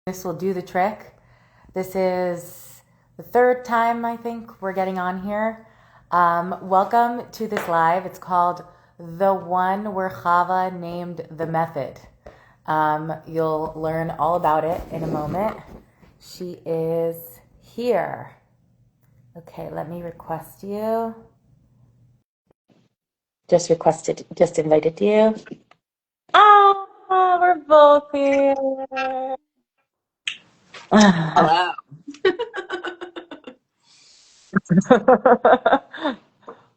This will do the trick. This is the third time I think we're getting on here. Welcome to this live. It's called The One Where Chava Named the Method. You'll learn all about it in a moment. She is here. Okay, let me request you. Just invited you. Oh, we're both here. Hello.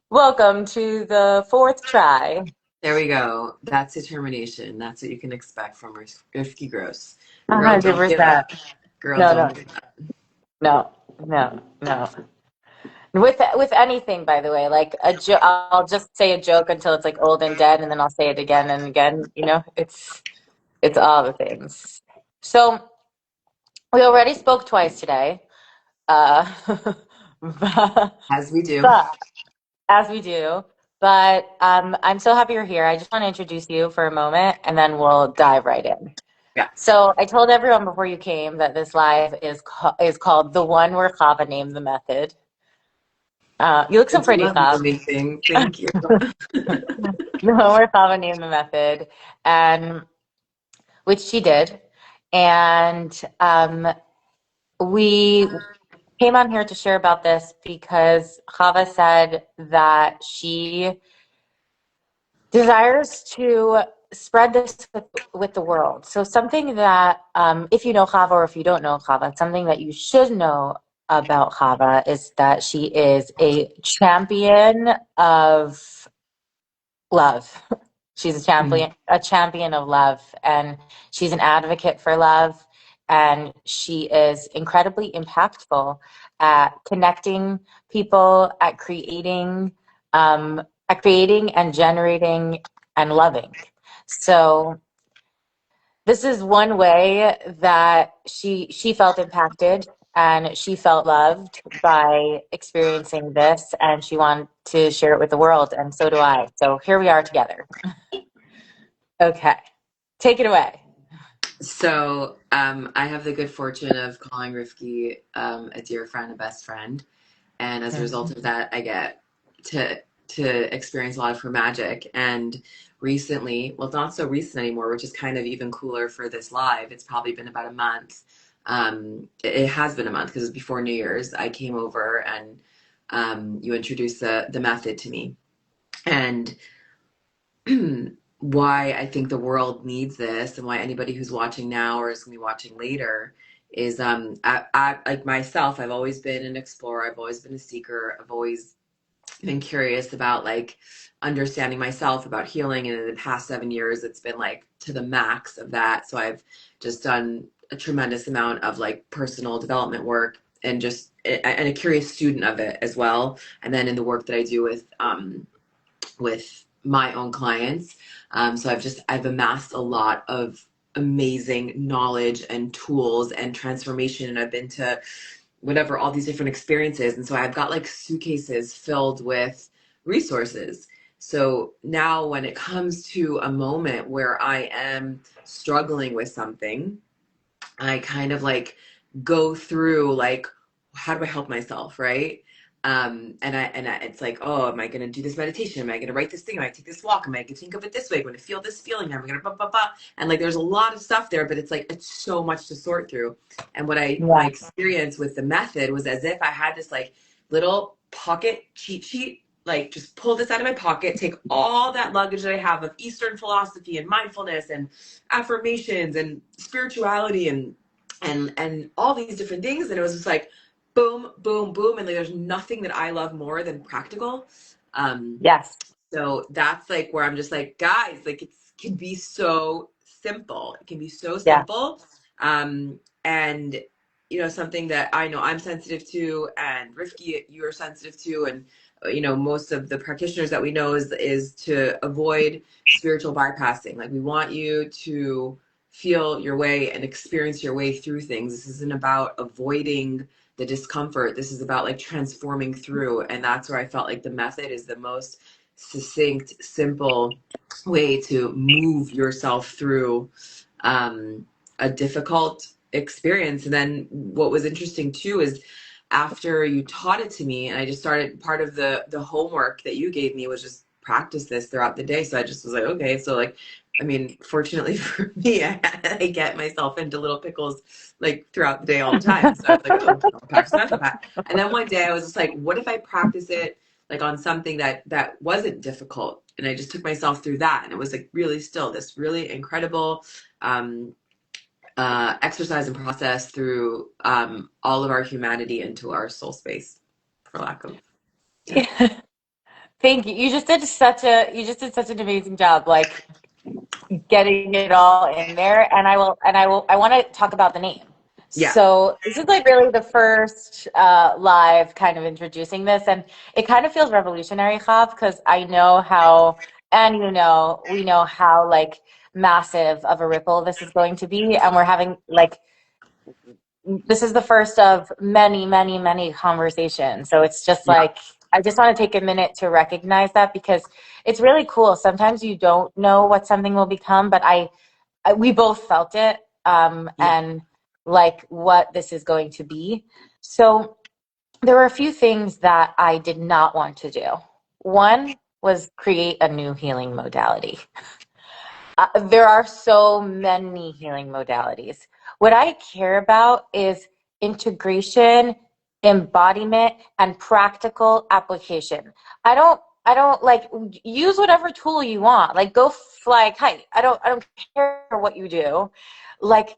Welcome to the fourth try. There we go. That's determination. That's what you can expect from Rifki Gross. Girl, don't give 100%. up. Girl, No, no, don't give up. no, no, no. With anything, by the way, like I'll just say a joke until it's like old and dead, and then I'll say it again and again. You know, it's all the things. So we already spoke twice today, uh, but, As we do. but as we do. But I'm so happy you're here. I just want to introduce you for a moment, and then we'll dive right in. Yeah. So I told everyone before you came that this live is called The One Where Chava Named the Method. You look so It's a pretty, love Chav. bombing thing. Thank you. The One Where Chava Named the Method, and which she did. And we came on here to share about this because Chava said that she desires to spread this with the world. So something that, if you know Chava or if you don't know Chava, something that you should know about Chava is that she is a champion of love. She's a champion of love, and she's an advocate for love, and she is incredibly impactful at connecting people, at creating and generating and loving. So this is one way that she felt impacted and she felt loved by experiencing this, and she wanted to share it with the world, and so do I. So here we are together. Okay, take it away. So I have the good fortune of calling Rifki a dear friend, a best friend. And as a result of that, I get to experience a lot of her magic. And recently, well, it's not so recent anymore, which is kind of even cooler for this live. It's probably been about a month. It has been a month because it was before New Year's. I came over and you introduced the method to me, and why I think the world needs this, and why anybody who's watching now or is going to be watching later is I like myself. I've always been an explorer. I've always been a seeker. I've always been curious about like understanding myself, about healing, and in the past 7 years it's been like to the max of that. So I've just done a tremendous amount of like personal development work, and just and a curious student of it as well. And then in the work that I do with my own clients, so I've amassed a lot of amazing knowledge and tools and transformation, and I've been to whatever, all these different experiences. And so I've got like suitcases filled with resources. So now when it comes to a moment where I am struggling with something, I kind of like go through like, how do I help myself, right? It's like, oh, am I going to do this meditation? Am I going to write this thing? Am I going to take this walk? Am I going to think of it this way? I'm going to feel this feeling. I'm going to blah, blah, blah. And like, there's a lot of stuff there, but it's like, it's so much to sort through. And my Yeah, experience with the method was as if I had this like little pocket cheat sheet, like just pull this out of my pocket, take all that luggage that I have of Eastern philosophy and mindfulness and affirmations and spirituality and all these different things. And it was just like, boom, boom, boom. And like, there's nothing that I love more than practical. Um, yes, so that's like where I'm just like, guys, like it can be so simple. It can be so yeah, simple. And something that I know I'm sensitive to, and Rifki, you're sensitive to, and most of the practitioners that we know is to avoid spiritual bypassing. Like we want you to feel your way and experience your way through things. This isn't about avoiding the discomfort. This is about like transforming through. And that's where I felt like the method is the most succinct, simple way to move yourself through a difficult experience. And then what was interesting too is after you taught it to me, and I just started, part of the homework that you gave me was just practice this throughout the day. So I just was like, okay, so like, I mean, fortunately for me, I get myself into little pickles like throughout the day all the time. So I was like, oh, I'll practice that. And then one day I was just like, what if I practice it like on something that wasn't difficult? And I just took myself through that, and it was like really still this really incredible um, exercise and process through all of our humanity into our soul space, for lack of, yeah. Thank you. You just did such an amazing job, like getting it all in there. I want to talk about the name. Yeah. So this is like really the first live kind of introducing this, and it kind of feels revolutionary, Chav, because I know how, and we know how like massive of a ripple this is going to be, and we're having like this is the first of many, many, many conversations. So it's just Yeah. like, I just want to take a minute to recognize that because it's really cool. Sometimes you don't know what something will become, but we both felt it, Yeah. and like what this is going to be. So there were a few things that I did not want to do. One was create a new healing modality. There are so many healing modalities. What I care about is integration, embodiment, and practical application. I don't like use whatever tool you want. Like go fly a kite. I don't care what you do. Like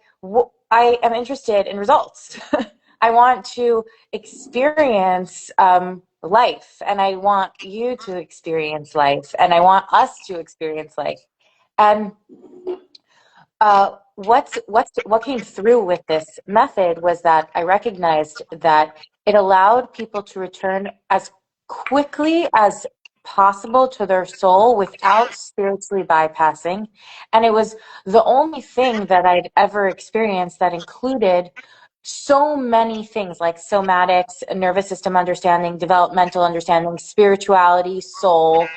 I am interested in results. I want to experience life, and I want you to experience life, and I want us to experience life. And what came through with this method was that I recognized that it allowed people to return as quickly as possible to their soul without spiritually bypassing. And it was the only thing that I'd ever experienced that included so many things like somatics, nervous system understanding, developmental understanding, spirituality, soul,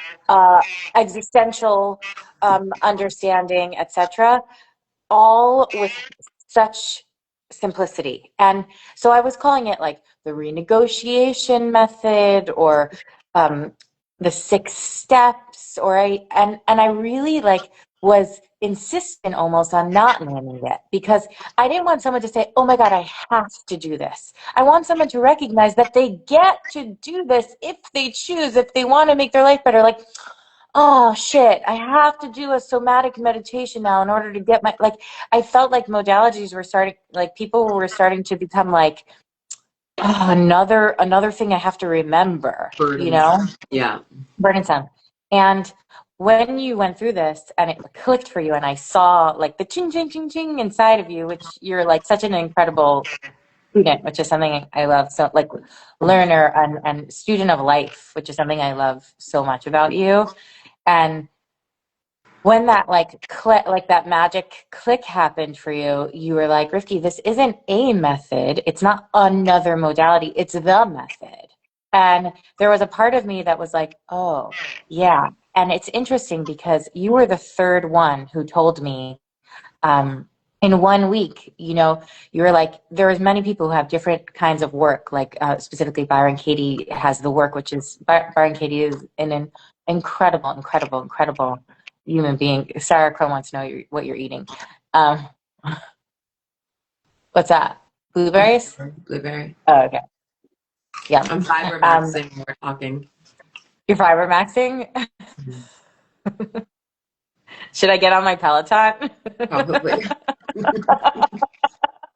existential understanding, etc., all with such simplicity. And so I was calling it like the renegotiation method, or um, the 6 steps, and I really like was insistent almost on not naming it because I didn't want someone to say, oh my God, I have to do this. I want someone to recognize that they get to do this if they choose, if they want to make their life better. Like, oh shit, I have to do a somatic meditation now in order to get my, like, I felt like modalities were starting, like people were starting to become like, oh, another thing I have to remember, Burdensome. Yeah. burdensome. And when you went through this and it clicked for you, and I saw like the ching ching ching ching inside of you, which you're like such an incredible student, which is something I love. So like learner and student of life, which is something I love so much about you. And when that like click, like that magic click happened for you, you were like, Rifki, this isn't a method. It's not another modality. It's the method. And there was a part of me that was like, oh, yeah. And it's interesting because you were the third one who told me, in 1 week, you were like, there was many people who have different kinds of work, like specifically Byron Katie has the work, which is, Byron Katie is an incredible, incredible, incredible human being. Sarah Crow wants to know what you're eating. Um, what's that? Blueberries? Blueberry. Oh, okay. Yum. I'm fiber Um, maxing when we're talking. you're fiber maxing? Mhm. Should I get on my Peloton? Probably.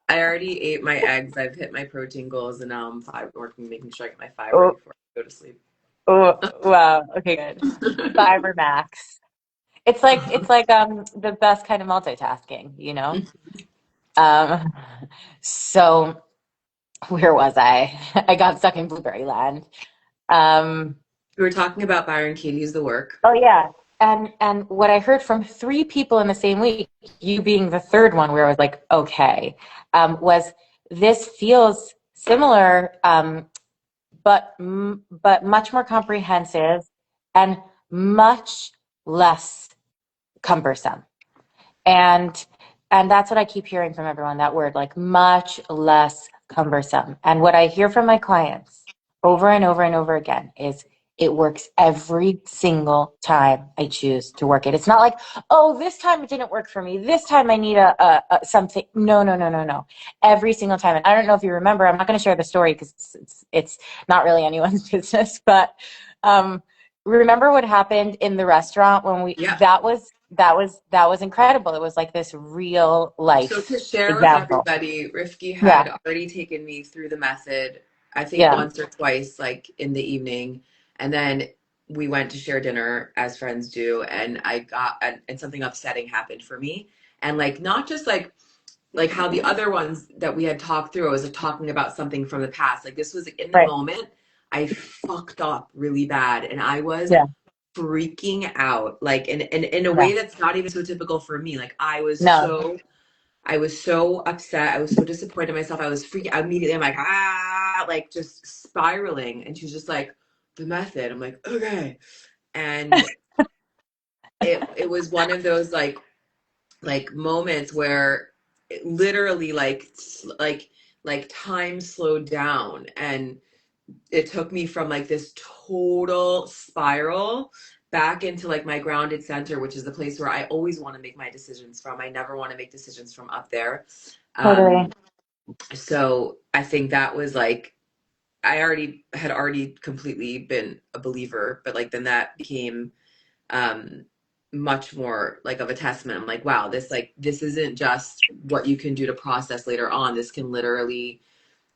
I already ate my eggs. I've hit my protein goals, and now I'm working, making sure I get my fiber Oh, before I go to sleep. oh, wow. Okay, good. Fiber max. It's like the best kind of multitasking, you know? Um so where was I? I got stuck in blueberry land. Um We were talking about Byron Katie's the work. oh yeah. And what I heard from 3 people in the same week, you being the third one where I was like, okay, was this feels similar, but much more comprehensive and much less cumbersome. And And that's what I keep hearing from everyone, that word, like much less cumbersome. And what I hear from my clients over and over and over again is it works every single time I choose to work it. It's not like, oh, this time it didn't work for me. This time I need a something. No, no, no, no, no. Every single time. And I don't know if you remember, I'm not going to share the story because it's not really anyone's business, but remember what happened in the restaurant when Yeah. that was incredible. It was like this real So to life share with example. everybody, Rifki Yeah, had already taken me through the method, I think yeah, once or twice, like in the evening. And then we went to share dinner as friends do. And and something upsetting happened for me. And like, not just like how the other ones that we had talked through, I was like talking about something from the past. Like this was like, in the right. moment, I fucked up really bad. And I was Yeah, freaking out, like in a yeah. way that's not even so typical for me. Like No, I was so upset. I was so disappointed in myself. I was freaking out immediately. I'm like, like just spiraling. And she's just like, the method. I'm like, okay. And it was one of those like moments where it literally like time slowed down, and it took me from like this total spiral back into like my grounded center, which is the place where I always want to make my decisions from. I never want to make decisions from up there. totally. Um, so I think that was like, I already completely been a believer, but like then that became um much more like of a testament. I'm like, wow, this isn't just what you can do to process later on. This can literally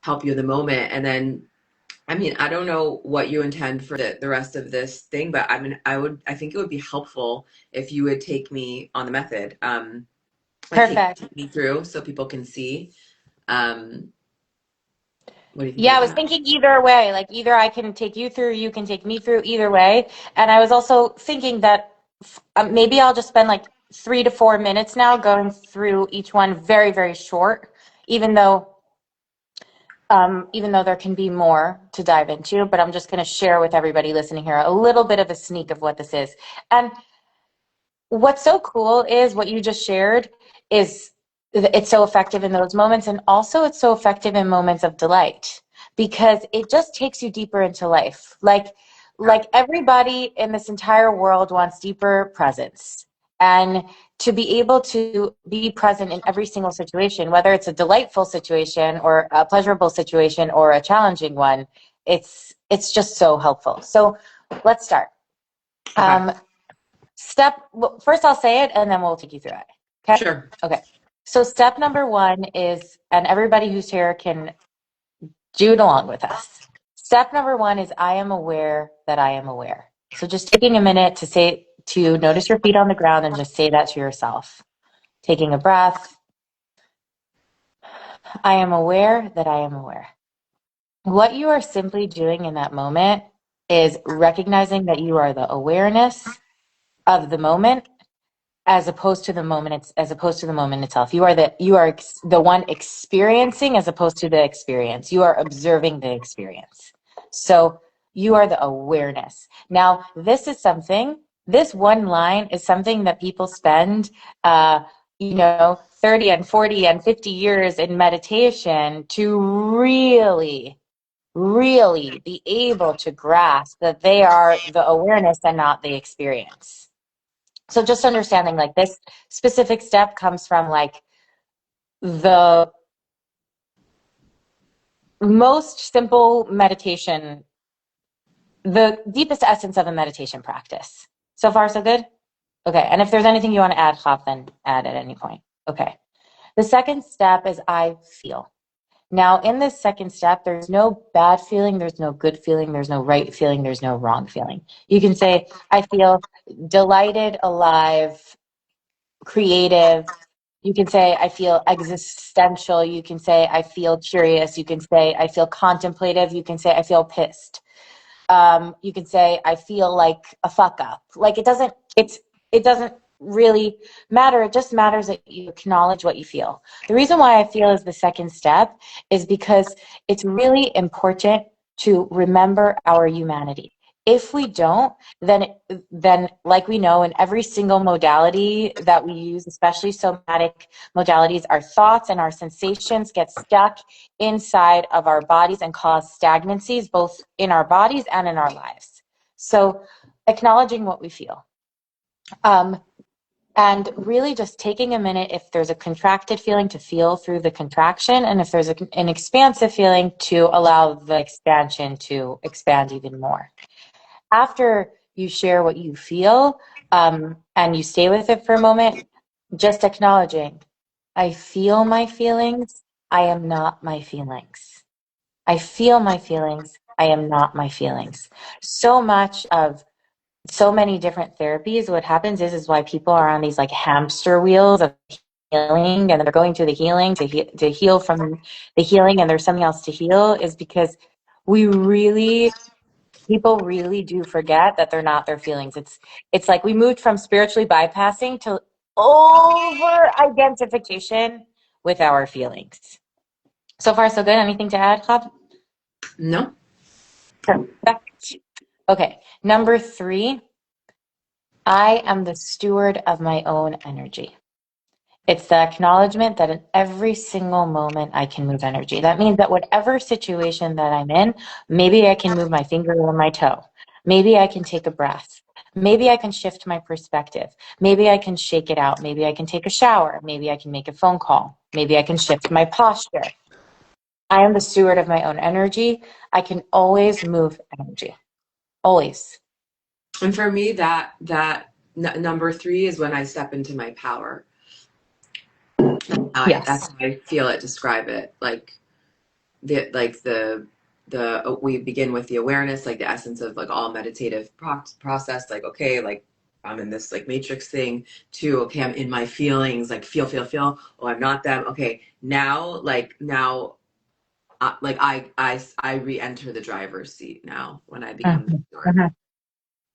help you in the moment. And then I mean, I don't know what you intend for the rest of this thing, but I mean, I think it would be helpful if you would take me on the method. Like Perfect. take me through so people can see. Um, what do you think Yeah, about I was that? thinking either way, like either I can take you through, you can take me through, either way. And I was also thinking that maybe I'll just spend like 3 to 4 minutes now going through each one, very, very short, even though even though there can be more to dive into, but I'm just going to share with everybody listening here a little bit of a sneak of what this is. And what's so cool is what you just shared is it's so effective in those moments, and also it's so effective in moments of delight because it just takes you deeper into life. Like everybody in this entire world wants deeper presence, and to be able to be present in every single situation, whether it's a delightful situation or a pleasurable situation or a challenging one, it's just so helpful. So let's start. Okay, um, well, first I'll say it and then we'll take you through it. Okay? sure. Okay. So step number one is, and everybody who's here can do it along with us. Step number one is I am aware that I am aware. So just taking a minute to notice your feet on the ground and just say that to yourself. Taking a breath. I am aware that I am aware. What you are simply doing in that moment is recognizing that you are the awareness of the moment as opposed to the moment itself. You are the one experiencing as opposed to the experience. You are observing the experience. So you are the awareness. Now, this one line is something that people spend 30 and 40 and 50 years in meditation to really be able to grasp that they are the awareness and not the experience. So just understanding like this specific step comes from like the most simple meditation, the deepest essence of a meditation practice. So far, so good? Okay. And if there's anything you want to add, Hop, then add at any point. Okay. The second step is I feel. Now, in this second step, there's no bad feeling, there's no good feeling, there's no right feeling, there's no wrong feeling. You can say, I feel delighted, alive, creative. You can say, I feel existential. You can say, I feel curious. You can say, I feel contemplative. You can say, I feel pissed. You can say, I feel like a fuck up. Like it doesn't really matter. It just matters that you acknowledge what you feel. The reason why I feel is the second step is because it's really important to remember our humanity. If we don't, then like we know in every single modality that we use, especially somatic modalities, our thoughts and our sensations get stuck inside of our bodies and cause stagnancies both in our bodies and in our lives. So acknowledging what we feel. And really just taking a minute, if there's a contracted feeling, to feel through the contraction, and if there's an expansive feeling, to allow the expansion to expand even more. After you share what you feel, and you stay with it for a moment, just acknowledging, I feel my feelings, I am not my feelings. I feel my feelings, I am not my feelings. So many different therapies, what happens is why people are on these like hamster wheels of healing, and they're going through the healing to heal from the healing, and there's something else to heal, is because people really do forget that they're not their feelings. It's like we moved from spiritually bypassing to over identification with our feelings. So far, so good. Anything to add, Khab? No. Perfect. Okay, number 3, I am the steward of my own energy. It's the acknowledgement that in every single moment I can move energy. That means that whatever situation that I'm in, maybe I can move my finger or my toe. Maybe I can take a breath. Maybe I can shift my perspective. Maybe I can shake it out. Maybe I can take a shower. Maybe I can make a phone call. Maybe I can shift my posture. I am the steward of my own energy. I can always move energy. Always. And for me, number 3 is when I step into my power. That's Yes. how I feel it. Describe it like the we begin with the awareness, like the essence of like all meditative process. Like, okay, like I'm in this like matrix thing. To, okay, I'm in my feelings. Like feel. Oh, I'm not them. Okay, now, like I re-enter the driver's seat now when I become the Mhm. steward. Mhm.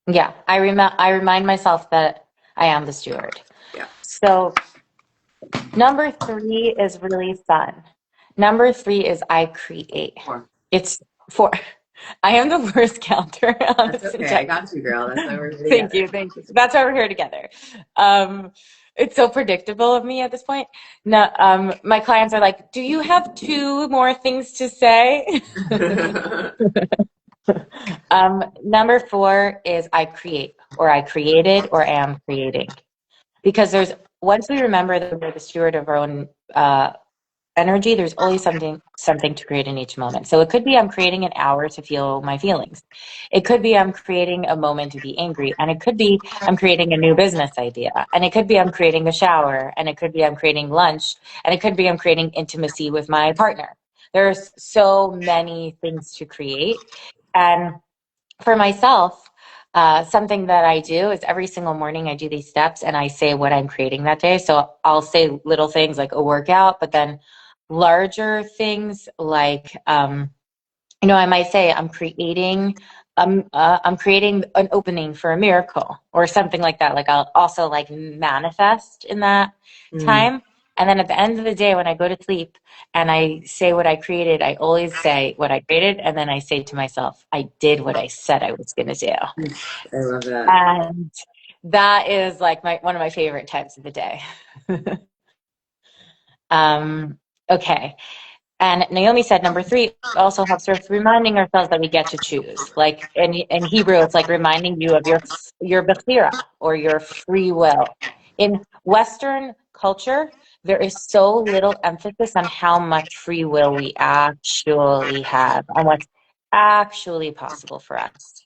Yeah, I remind myself that I am the steward. Yeah. So number 3 is really fun. Number 3 is I create. Or It's 4. I am the worst counter on the that's okay. I subject. got you, girl. That's why we're here Thank together. you, thank you. That's why we're here together. It's so predictable of me at this point. No, my clients are like, "Do you have 2 more things to say?" Number 4 is I create, or I created, or am creating. Because once we remember that we're the steward of our own energy, there's always something to create in each moment. So it could be I'm creating an hour to feel my feelings. It could be I'm creating a moment to be angry. And it could be I'm creating a new business idea. And it could be I'm creating a shower. And it could be I'm creating lunch. And it could be I'm creating intimacy with my partner. There's so many things to create. And for myself, something that I do is every single morning I do these steps and I say what I'm creating that day. So I'll say little things like a workout, but then larger things like, I might say I'm creating an opening for a miracle or something like that. Like I'll also like manifest in that Mm. time. And then at the end of the day, when I go to sleep and I say what I created, I always say what I created. And then I say to myself, I did what I said I was going to do. I love that. And that is like one of my favorite times of the day. um, okay. And Naomi said number 3 also helps with reminding ourselves that we get to choose. Like in Hebrew, it's like reminding you of your bechira, or your free will. In Western culture, there is so little emphasis on how much free will we actually have and what's actually possible for us.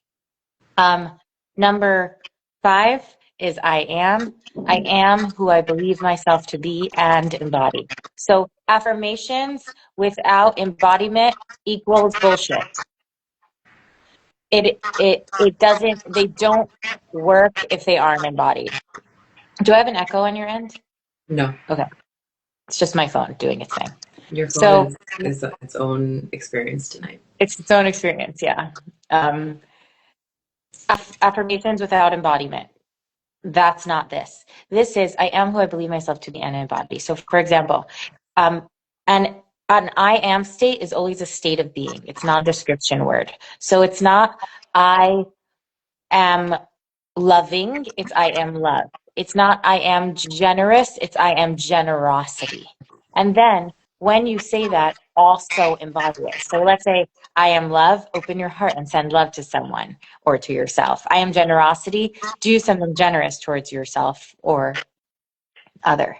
Number 5 is I am. I am who I believe myself to be and embody. So affirmations without embodiment equals bullshit. It doesn't, they don't work if they aren't embodied. Do I have an echo on your end? No, Okay. It's just my phone doing its thing. your phone So is its own experience tonight. it's its own experience, yeah. Um, Affirmations without embodiment. That's not this. This is I am who I believe myself to be and embody. So for example, um, an I am state is always a state of being. It's not a description word. So it's not I am loving, it's I am love. It's not I am generous, it's I am generosity. And then when you say that, also embody it. So let's say I am love, open your heart and send love to someone or to yourself. I am generosity, do something generous towards yourself or other.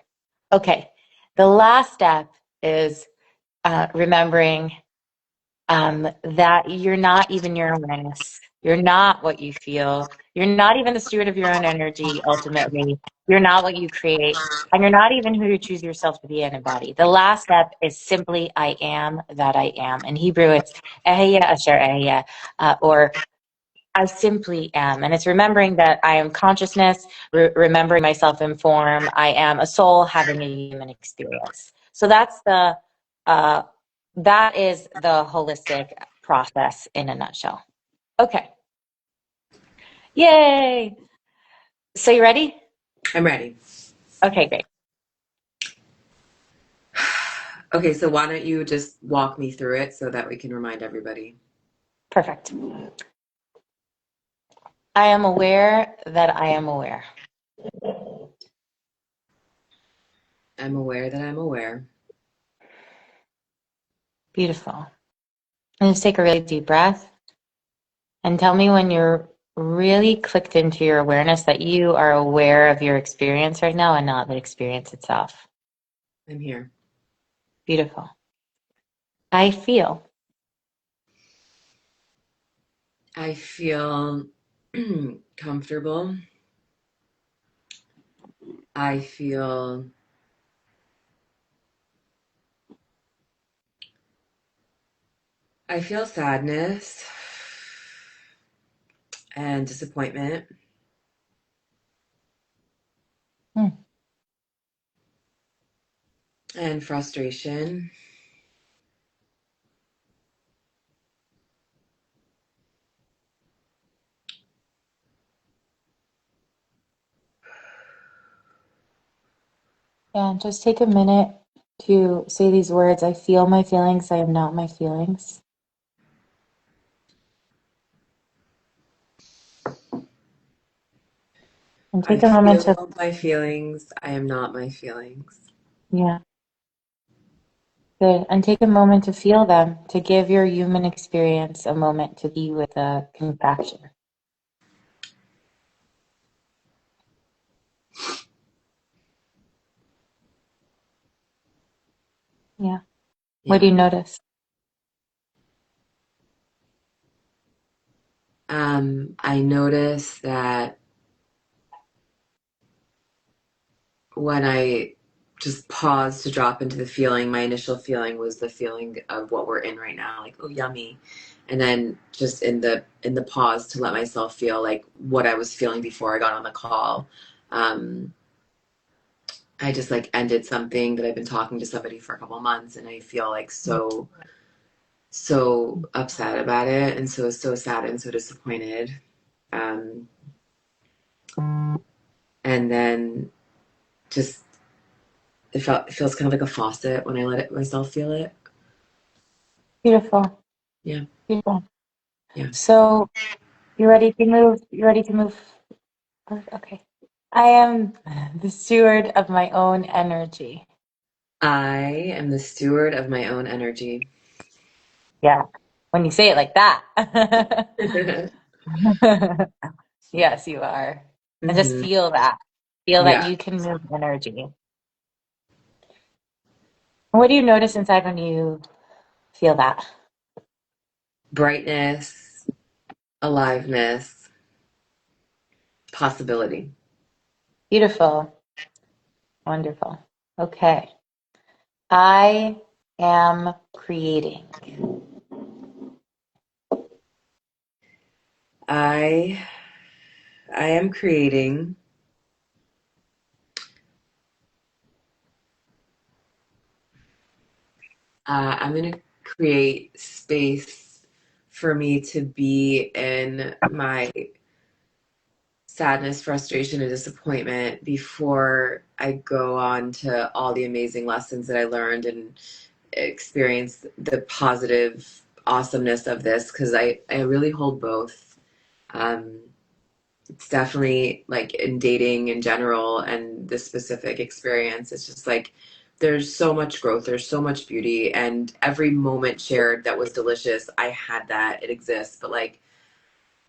Okay. The last step is remembering that you're not even your awareness. You're not what you feel. You're not even the steward of your own energy, ultimately. You're not what you create. And you're not even who you choose yourself to be and embody. The last step is simply I am that I am. In Hebrew, it's Ehyeh Asher Ehyeh, or I simply am. And it's remembering that I am consciousness, remembering myself in form. I am a soul having a human experience. So uh, that is the holistic process in a nutshell. Okay. Yay. So you ready? I'm ready. Okay, great. Okay, so why don't you just walk me through it so that we can remind everybody? Perfect. I am aware that I am aware. I'm aware that I'm aware. Beautiful. And just take a really deep breath and tell me when you're really clicked into your awareness that you are aware of your experience right now and not the experience itself. I'm here. Beautiful. I feel. I feel comfortable. I feel sadness and disappointment Hmm. and frustration. And just take a minute to say these words. I feel my feelings. I am not my feelings. And I take a moment to, feel my feelings. I am not my feelings. yeah, good. And take a moment to feel them, to give your human experience a moment to be with a compassion. Yeah. What Yeah. do you notice? I notice that when I just pause to drop into the feeling, my initial feeling was the feeling of what we're in right now, like, oh, yummy. And then just in the pause to let myself feel like what I was feeling before I got on the call. Um, I just like ended something that I've been talking to somebody for a couple months, and I feel like so upset about it, and so sad and so disappointed. Um, and then just it feels kind of like a faucet when I let it myself feel it. Beautiful. Yeah, Beautiful. yeah. So you ready to move? You ready to move? Okay. I am the steward of my own energy. I am the steward of my own energy. Yeah. When you say it like that. Yes, you are. And just hmm feel that. Feel that Yeah. you can move energy. What do you notice inside when you feel that? Brightness, aliveness, possibility. Beautiful. Wonderful. Okay. I am creating. I I am creating. I'm going to create space for me to be in my sadness, frustration, and disappointment before I go on to all the amazing lessons that I learned and experience the positive awesomeness of this, because I really hold both. Um, it's definitely like in dating in general and this specific experience, it's just like there's so much growth, there's so much beauty, and every moment shared that was delicious, I had that, it exists, but like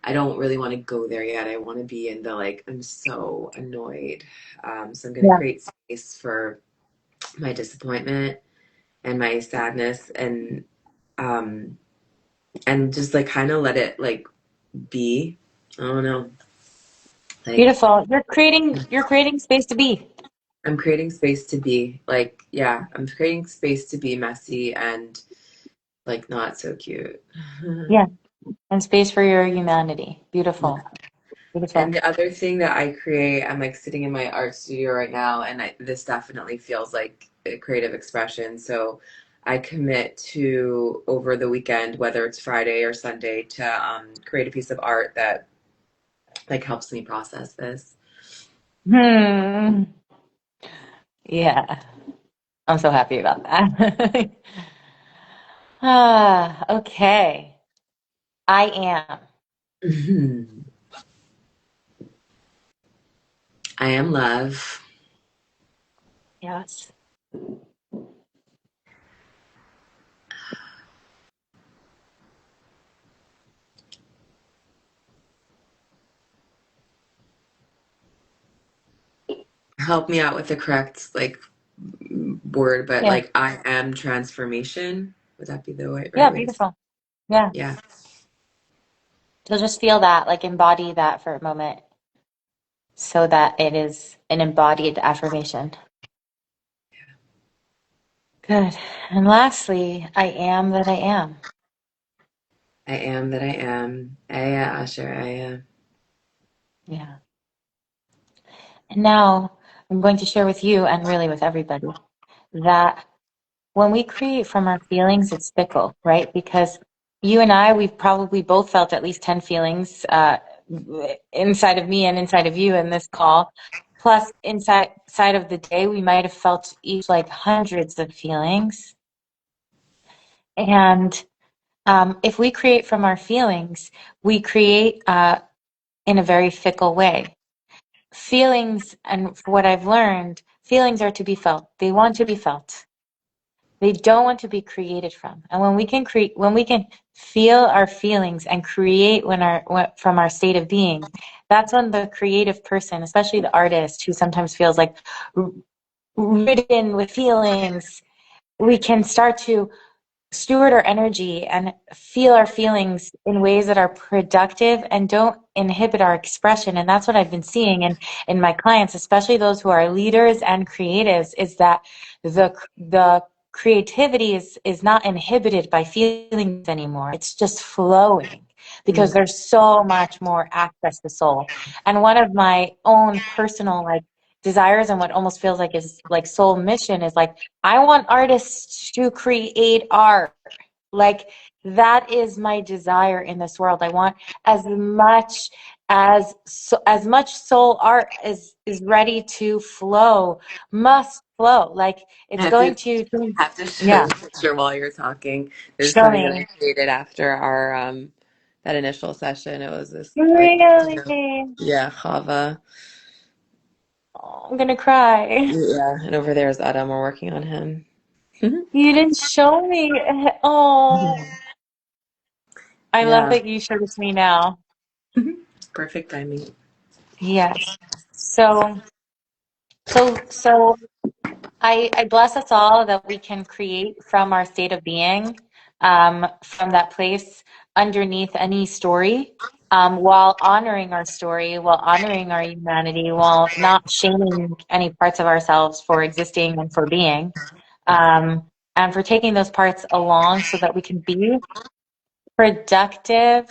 I don't really want to go there yet. I want to be in the like, I'm so annoyed. So I'm going to Yeah. create space for my disappointment and my sadness, um and just like kind of let it like be. I don't know. Like Beautiful. You're creating space to be. I'm creating space to be like, yeah, I'm creating space to be messy and like not so cute. Yeah. And space for your humanity. Yeah. Beautiful. And Beautiful. the other thing that I create, I'm like sitting in my art studio right now, and this definitely feels like a creative expression. So I commit to over the weekend, whether it's Friday or Sunday, to create a piece of art that like helps me process this. Hmm. Yeah. I'm so happy about that. Okay. I am. I am love. Yes. Help me out with the correct like word, but Yeah. like I am transformation. Would that be the right Yeah, way to say? beautiful. Yeah. Yeah. So just feel that, like embody that for a moment so that it is an embodied affirmation. Good. And lastly, I am that I am. I am that I am. Aya Asher Aya. Yeah. And now I'm going to share with you and really with everybody that when we create from our feelings, it's fickle, right? Because you and I, we've probably both felt at least 10 feelings inside of me and inside of you in this call. Plus, inside of the day, we might have felt each like hundreds of feelings. And if we create from our feelings, we create in a very fickle way. Feelings, and for what I've learned, feelings are to be felt. They want to be felt. They don't want to be created from. And when we can feel our feelings and create from our state of being, that's when the creative person, especially the artist who sometimes feels like ridden with feelings, we can start to steward our energy and feel our feelings in ways that are productive and don't inhibit our expression. And that's what I've been seeing in my clients, especially those who are leaders and creatives, is that the creativity is not inhibited by feelings anymore. It's just flowing because Mm. there's so much more access to soul. And one of my own personal like desires and what almost feels like is like soul mission is like I want artists to create art. Like that is my desire in this world. I want as much as much soul art is ready to flow, must flow. Like I it's have to going to show yeah, you a picture while you're talking. There's show something that I me. created after our that initial session. It was this like Really? yeah, Chava. Oh, I'm gonna cry. Yeah, and over there is Adam. We're working on him. You didn't show me. Oh, I love Yeah. that you showed it to me now. Perfect timing. Yes. So I bless us all that we can create from our state of being, from that place underneath any story, while honoring our story, while honoring our humanity, while not shaming any parts of ourselves for existing and for being, um, and for taking those parts along so that we can be productive,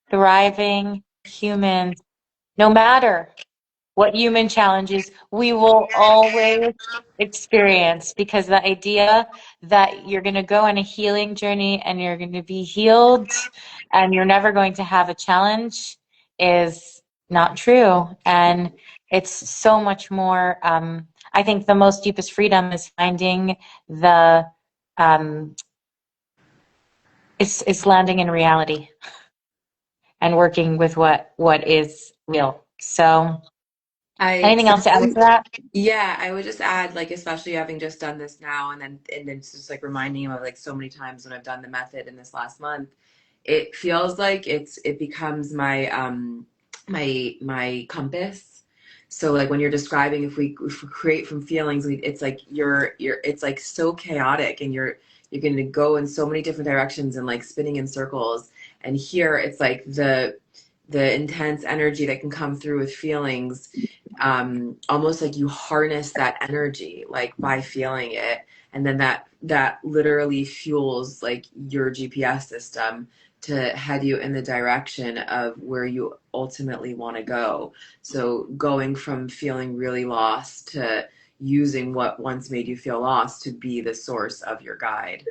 thriving humans, no matter what human challenges we will always experience, because the idea that you're going to go on a healing journey and you're going to be healed and you're never going to have a challenge is not true. And it's so much more, I think the most deepest freedom is finding the um, is landing in reality and working with what is real. So I anything else to add to something that? Yeah, I would just add, like, especially having just done this now, and then it's just like reminding you of like so many times when I've done the method in this last month, it feels like it becomes my compass. So like when you're describing, if we create from feelings, it's like you're it's like so chaotic, and you're going to go in so many different directions and like spinning in circles. And here it's like the intense energy that can come through with feelings, almost like you harness that energy like by feeling it, and then that literally fuels like your GPS system to head you in the direction of where you ultimately want to go. So going from feeling really lost to using what once made you feel lost to be the source of your guide.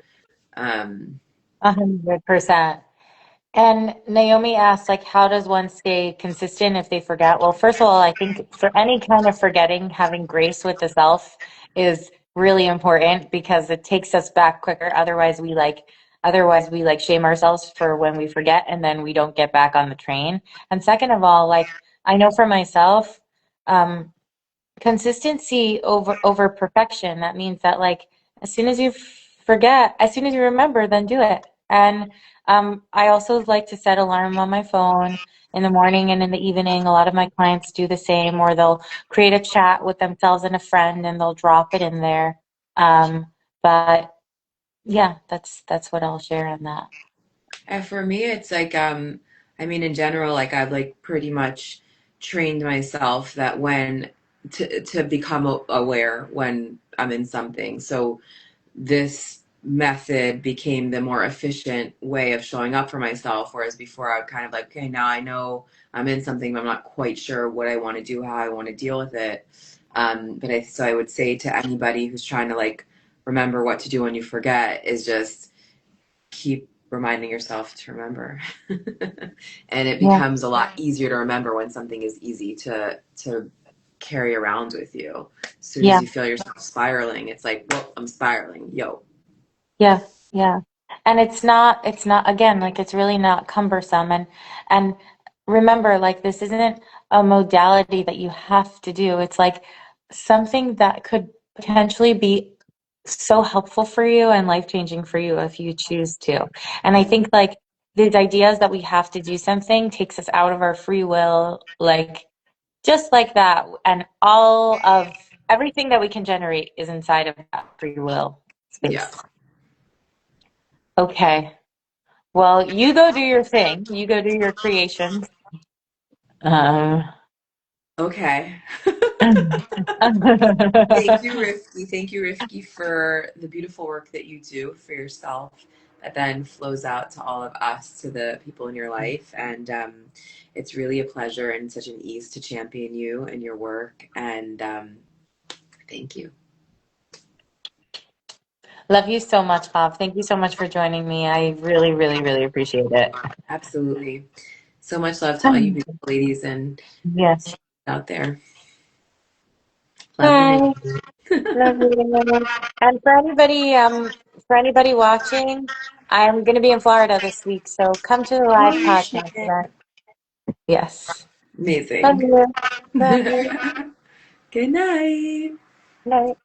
um 100%. And Naomi asked, like, how does one stay consistent if they forget? Well, first of all, I think for any kind of forgetting, having grace with the self is really important because it takes us back quicker. Otherwise we like shame ourselves for when we forget and then we don't get back on the train. And second of all, like I know for myself, um, consistency over perfection. That means that like as soon as you forget, as soon as you remember, then do it. And I also like to set alarm on my phone in the morning and in the evening. A lot of my clients do the same, or they'll create a chat with themselves and a friend and they'll drop it in there. But yeah, that's what I'll share on that. And for me, it's like, I mean, in general, like I've like pretty much trained myself that when to become aware when I'm in something. So this method became the more efficient way of showing up for myself. Whereas before, I would kind of like, okay, now I know I'm in something, but I'm not quite sure what I want to do, how I want to deal with it. So I would say to anybody who's trying to like remember what to do when you forget is just keep reminding yourself to remember. And it Yeah, becomes a lot easier to remember when something is easy to carry around with you. As soon as yeah. you feel yourself spiraling, it's like, well, I'm spiraling, yo. Yeah, yeah. And it's not again, like it's really not cumbersome. And remember, like this isn't a modality that you have to do. It's like something that could potentially be so helpful for you and life-changing for you if you choose to. And I think like these ideas that we have to do something takes us out of our free will, like just like that. And all of everything that we can generate is inside of that free will Yeah. space. Okay. Well, you go do your thing. You go do your creations. Um, Okay. Thank you, Rifki. Thank you, Rifki, for the beautiful work that you do for yourself that then flows out to all of us, to the people in your life. And it's really a pleasure and such an ease to champion you and your work. And thank you. Love you so much, Bob. Thank you so much for joining me. I really, really, really appreciate it. Absolutely. So much love to all you beautiful ladies and Yes. out there. Love you, Bye. Rifki. Love you. And for anybody watching, I'm going to be in Florida this week, so come to the live Holy podcast shit. event. Yes. Love Amazing. you. Love you. Good night. Night.